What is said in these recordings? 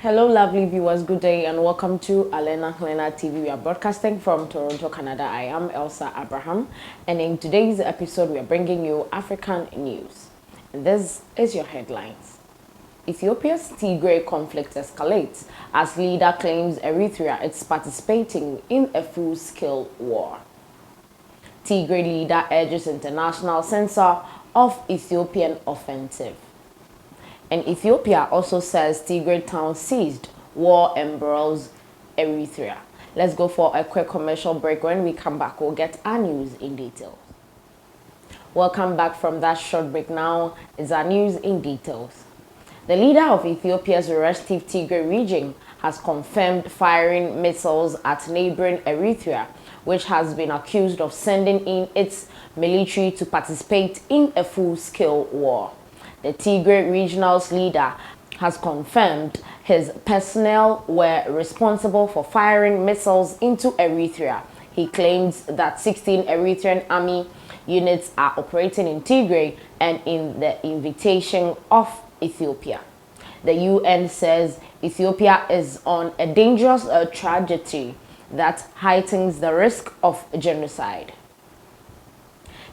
Hello, lovely viewers. Good day and welcome to Alena TV. We are broadcasting from Toronto, Canada. I am Elsa Abraham, and in today's episode, we are bringing you African news. And this is your headlines. Ethiopia's Tigray conflict escalates as leader claims Eritrea is participating in a full-scale war. Tigray leader urges international censor of Ethiopian offensive. And Ethiopia also says Tigray town seized, war embroils Eritrea. Let's go for a quick commercial break. When we come back, we'll get our news in detail. Welcome back from that short break. Now is our news in details. The leader of Ethiopia's restive Tigray region has confirmed firing missiles at neighboring Eritrea, which has been accused of sending in its military to participate in a full-scale war. The Tigray regional's leader has confirmed his personnel were responsible for firing missiles into Eritrea. He claims that 16 Eritrean army units are operating in Tigray and in the invitation of Ethiopia. The UN says Ethiopia is on a dangerous trajectory that heightens the risk of genocide.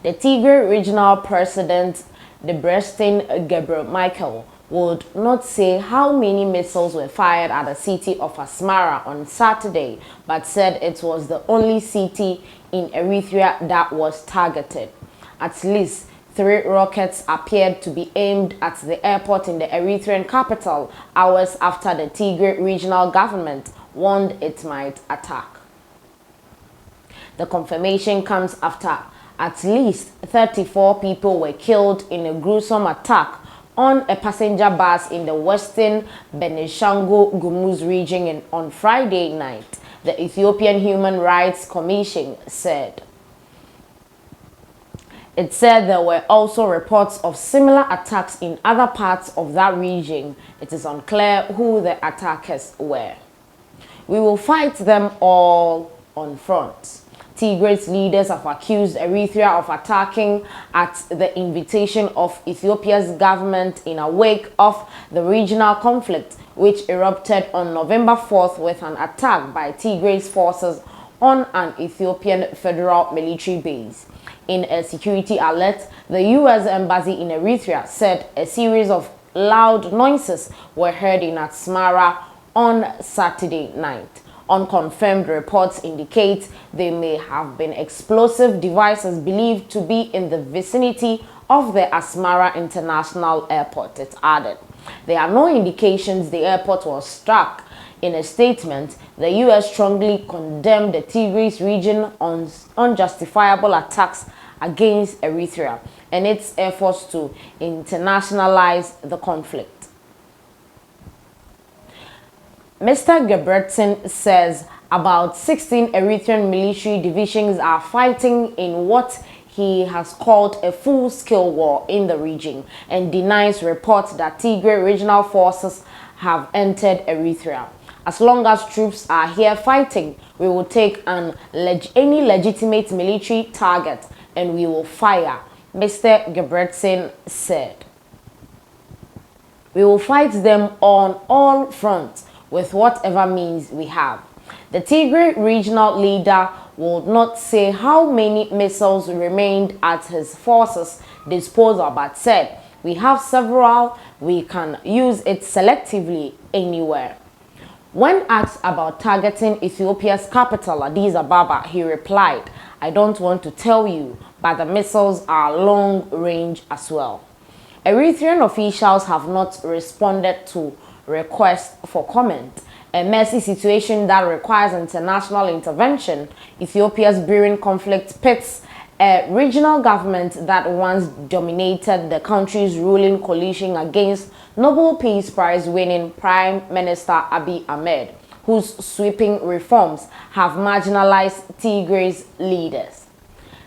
The Tigray regional president Debretsion Michael would not say how many missiles were fired at the city of Asmara on Saturday, but said it was the only city in Eritrea that was targeted. At least 3 rockets appeared to be aimed at the airport in the Eritrean capital hours after the Tigray regional government warned it might attack. The confirmation comes after at least 34 people were killed in a gruesome attack on a passenger bus in the western Benishangul Gumuz region on Friday night, the Ethiopian Human Rights Commission said. It said there were also reports of similar attacks in other parts of that region. It is unclear who the attackers were. We will fight them all on front. Tigray's leaders have accused Eritrea of attacking at the invitation of Ethiopia's government in a wake of the regional conflict, which erupted on November 4th with an attack by Tigray's forces on an Ethiopian federal military base. In a security alert, the U.S. Embassy in Eritrea said a series of loud noises were heard in Asmara on Saturday night. Unconfirmed reports indicate they may have been explosive devices believed to be in the vicinity of the Asmara International Airport, it added. There are no indications the airport was struck. In a statement, the U.S. strongly condemned the Tigray region on unjustifiable attacks against Eritrea and its efforts to internationalize the conflict. Mr. Debretsion says about 16 Eritrean military divisions are fighting in what he has called a full-scale war in the region and denies reports that Tigray regional forces have entered Eritrea. As long as troops are here fighting, we will take any legitimate military target and we will fire, Mr. Debretsion said. We will fight them on all fronts with whatever means we have. The Tigray regional leader will not say how many missiles remained at his forces' disposal, but said, "We have several, we can use it selectively anywhere." When asked about targeting Ethiopia's capital, Addis Ababa, he replied, "I don't want to tell you, but the missiles are long range as well." Eritrean officials have not responded to request for comment. A messy situation that requires international intervention. Ethiopia's brewing conflict pits a regional government that once dominated the country's ruling coalition against Nobel Peace Prize winning Prime Minister Abiy Ahmed, whose sweeping reforms have marginalized Tigray's leaders.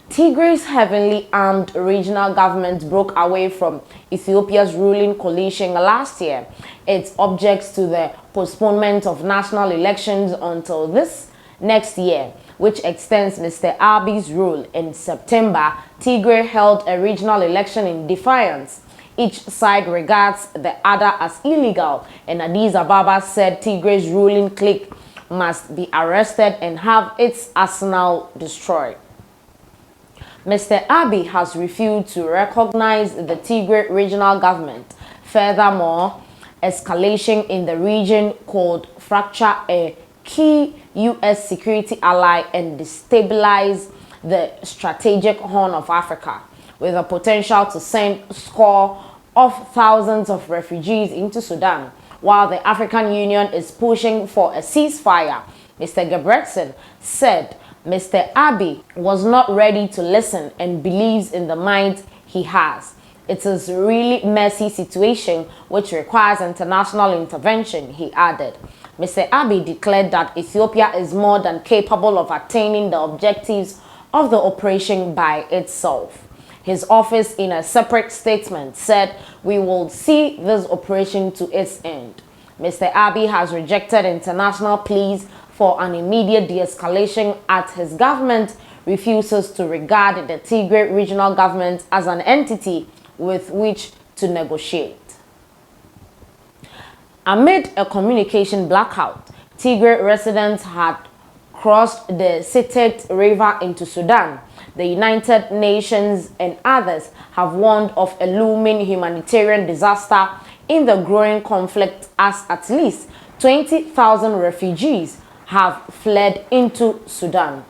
Tigray's heavily armed regional government broke away from Ethiopia's ruling coalition last year. It objects to the postponement of national elections until this next year, which extends Mr. Abiy's rule. In September, Tigray held a regional election in defiance. each side regards the other as illegal, and Addis Ababa said Tigray's ruling clique must be arrested and have its arsenal destroyed. Mr. Abiy has refused to recognize the Tigray regional government. Furthermore, escalation in the region could fracture a key U.S. security ally and destabilize the strategic Horn of Africa, with the potential to send scores of thousands of refugees into Sudan. While the African Union is pushing for a ceasefire, Mr. Gebretson said Mr. Abiy was not ready to listen and believes in the mind he has. It is a really messy situation which requires international intervention, he added. Mr. Abiy declared that Ethiopia is more than capable of attaining the objectives of the operation by itself. His office, in a separate statement, said, "We will see this operation to its end." Mr. Abiy has rejected international pleas for an immediate de-escalation as his government refuses to regard the Tigray regional government as an entity with which to negotiate. Amid a communication blackout, Tigray residents had crossed the Sitet River into Sudan. The United Nations and others have warned of a looming humanitarian disaster in the growing conflict, as at least 20,000 refugees have fled into Sudan.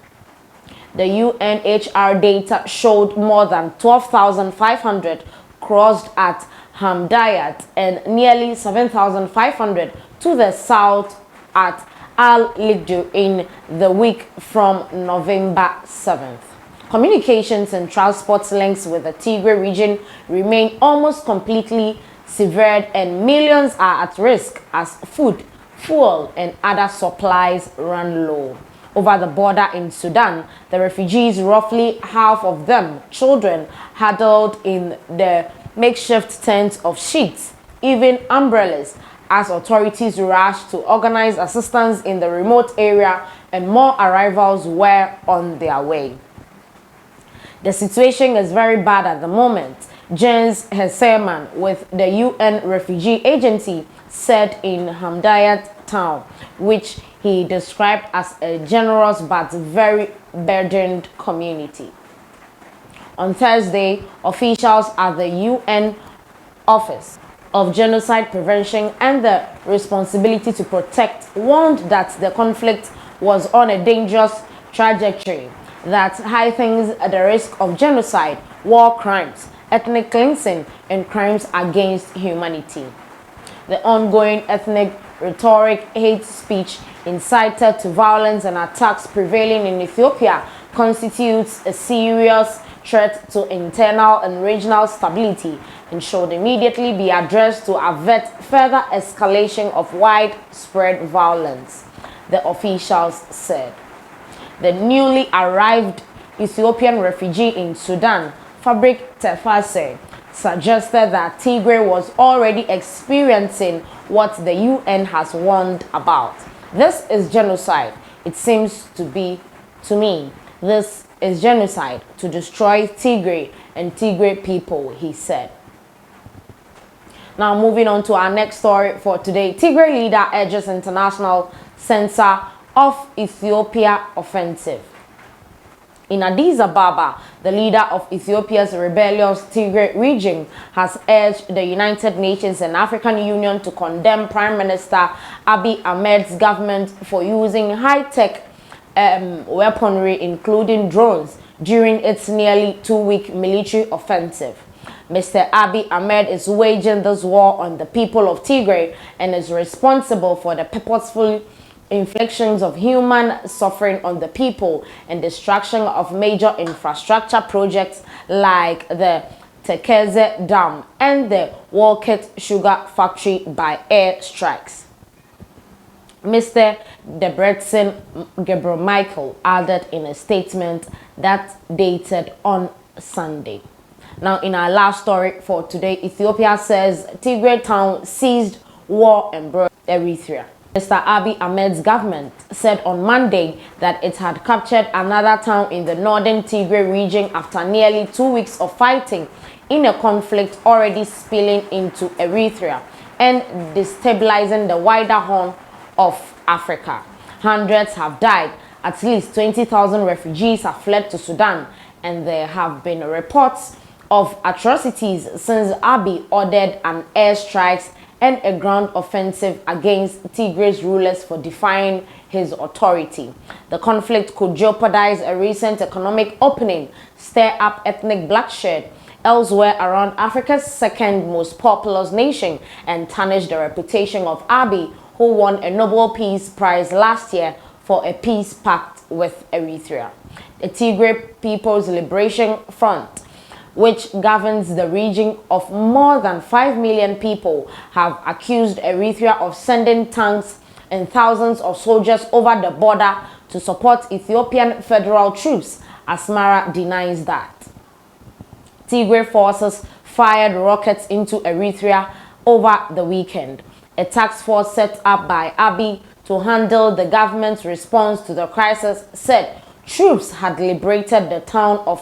The UNHCR data showed more than 12,500 crossed at Hamdayat and nearly 7,500 to the south at Al-Ligdu in the week from November 7th. Communications and transport links with the Tigray region remain almost completely severed, and millions are at risk as food, fuel, and other supplies run low. Over the border in Sudan, the refugees, roughly half of them children, huddled in the makeshift tents of sheets, even umbrellas, as authorities rushed to organize assistance in the remote area and more arrivals were on their way. The situation is very bad at the moment, Jens Hesseman with the UN Refugee Agency said in Hamdayat town, which he described as a generous but very burdened community. On Thursday, officials at the UN Office of Genocide Prevention and the Responsibility to Protect warned that the conflict was on a dangerous trajectory that heightens the risk of genocide, war crimes, ethnic cleansing, and crimes against humanity. The ongoing ethnic rhetoric, hate speech, incited to violence and attacks prevailing in Ethiopia constitutes a serious threat to internal and regional stability and should immediately be addressed to avert further escalation of widespread violence, the officials said. The newly arrived Ethiopian refugee in Sudan, Fabrik Tefase, suggested that Tigray was already experiencing what the UN has warned about. This is genocide. It seems to be to me. This is genocide to destroy Tigray and Tigray people, he said. Now moving on to our next story for today. Tigray leader urges international censor of Ethiopia offensive. In Addis Ababa, the leader of Ethiopia's rebellious Tigray region has urged the United Nations and African Union to condemn Prime Minister Abiy Ahmed's government for using high-tech weaponry, including drones, during its nearly two-week military offensive. Mr. Abiy Ahmed is waging this war on the people of Tigray and is responsible for the purposeful inflictions of human suffering on the people and destruction of major infrastructure projects like the Tekeze Dam and the Walket Sugar Factory by air strikes. Mr. Debretsion Gebremichael added in a statement that dated on Sunday. Now, in our last story for today, Ethiopia says Tigray town seized war embroiled Eritrea. Mr. Abiy Ahmed's government said on Monday that it had captured another town in the northern Tigray region after nearly 2 weeks of fighting in a conflict already spilling into Eritrea and destabilizing the wider Horn of Africa. Hundreds have died, at least 20,000 refugees have fled to Sudan, and there have been reports of atrocities since Abiy ordered an airstrikes and a ground offensive against Tigray's rulers for defying his authority. The conflict could jeopardize a recent economic opening, stir up ethnic bloodshed elsewhere around Africa's second most populous nation, and tarnish the reputation of Abiy, who won a Nobel Peace Prize last year for a peace pact with Eritrea. The Tigray People's Liberation Front, which governs the region of more than 5 million people, have accused Eritrea of sending tanks and thousands of soldiers over the border to support Ethiopian federal troops. Asmara denies that. Tigray forces fired rockets into Eritrea over the weekend. A task force set up by Abiy to handle the government's response to the crisis said troops had liberated the town of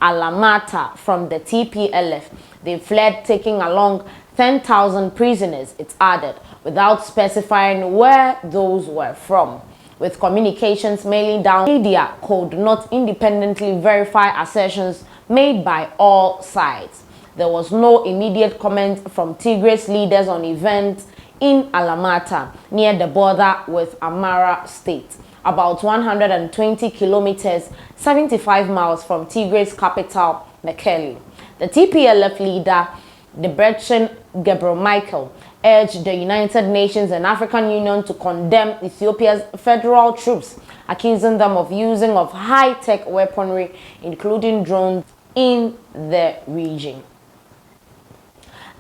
Alamata from the TPLF. They fled, taking along 10,000 prisoners, it added, without specifying where those were from. With communications mainly down, media could not independently verify assertions made by all sides. There was no immediate comment from Tigray's leaders on events in Alamata, near the border with Amhara state, about 120 kilometers, 75 miles from Tigray's capital, Mekelle. The TPLF leader, Debretsion Gebremichael, urged the United Nations and African Union to condemn Ethiopia's federal troops, accusing them of using of high-tech weaponry, including drones, in the region.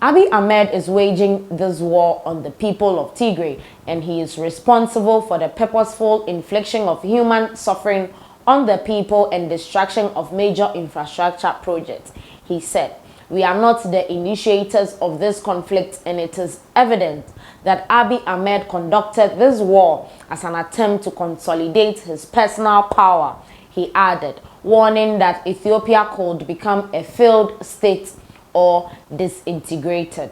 Abiy Ahmed is waging this war on the people of Tigray, and he is responsible for the purposeful infliction of human suffering on the people and destruction of major infrastructure projects. He said, "We are not the initiators of this conflict, and it is evident that Abiy Ahmed conducted this war as an attempt to consolidate his personal power," he added, warning that Ethiopia could become a failed state or disintegrated.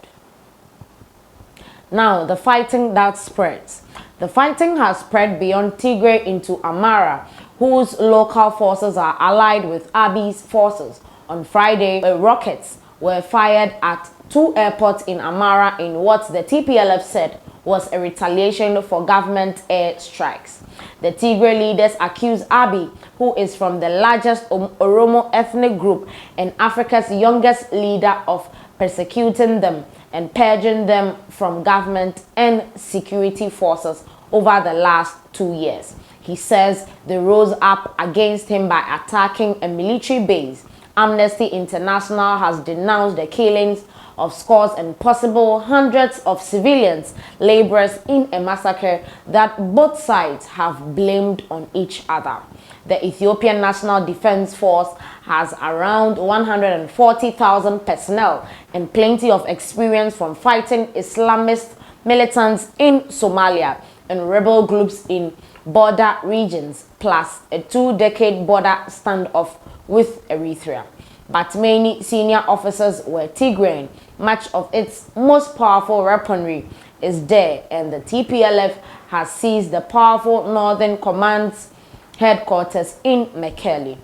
Now, the fighting that spreads. The fighting has spread beyond Tigray into Amhara, whose local forces are allied with Abiy's forces. On Friday, rockets were fired at 2 airports in Amhara in what the TPLF said was a retaliation for government air strikes. The Tigray leaders accuse Abiy, who is from the largest Oromo ethnic group and Africa's youngest leader, of persecuting them and purging them from government and security forces over the last 2 years. He says they rose up against him by attacking a military base. Amnesty International has denounced the killings of scores and possible hundreds of civilians laborers in a massacre that both sides have blamed on each other. The Ethiopian National Defense Force has around 140,000 personnel and plenty of experience from fighting Islamist militants in Somalia and rebel groups in border regions, plus a 2-decade border standoff with Eritrea. But many senior officers were Tigrayan. Much of its most powerful weaponry is there, and the TPLF has seized the powerful Northern Command's headquarters in Mekelle.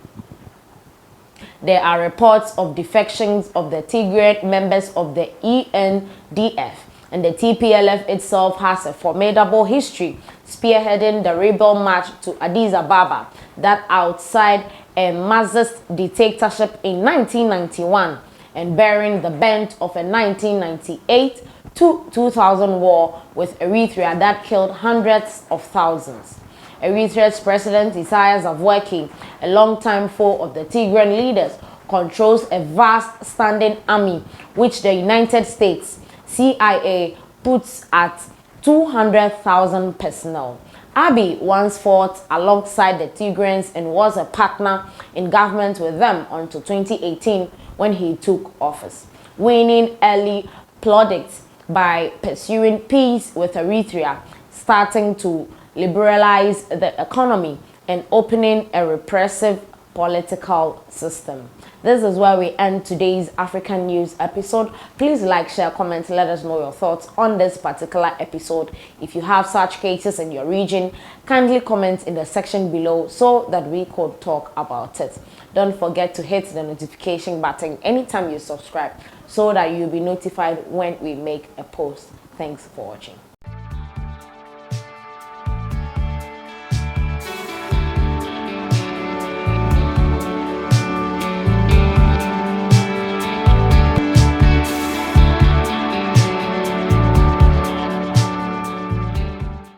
There are reports of defections of the Tigrayan members of the ENDF, and the TPLF itself has a formidable history, spearheading the rebel march to Addis Ababa that outside a Marxist dictatorship in 1991 and bearing the bent of a 1998 to 2000 war with Eritrea that killed hundreds of thousands. Eritrea's President Isaias Afwerki, a longtime foe of the Tigrayan leaders, controls a vast standing army which the United States CIA puts at 200,000 personnel. Abiy once fought alongside the Tigrayans and was a partner in government with them until 2018 when he took office, winning early plaudits by pursuing peace with Eritrea, starting to liberalize the economy and opening a repressive political system. This is where we end today's African news episode. Please like, share, comment, let us know your thoughts on this particular episode. If you have such cases in your region, kindly comment in the section below so that we could talk about it. Don't forget to hit the notification button anytime you subscribe so that you'll be notified when we make a post. Thanks for watching.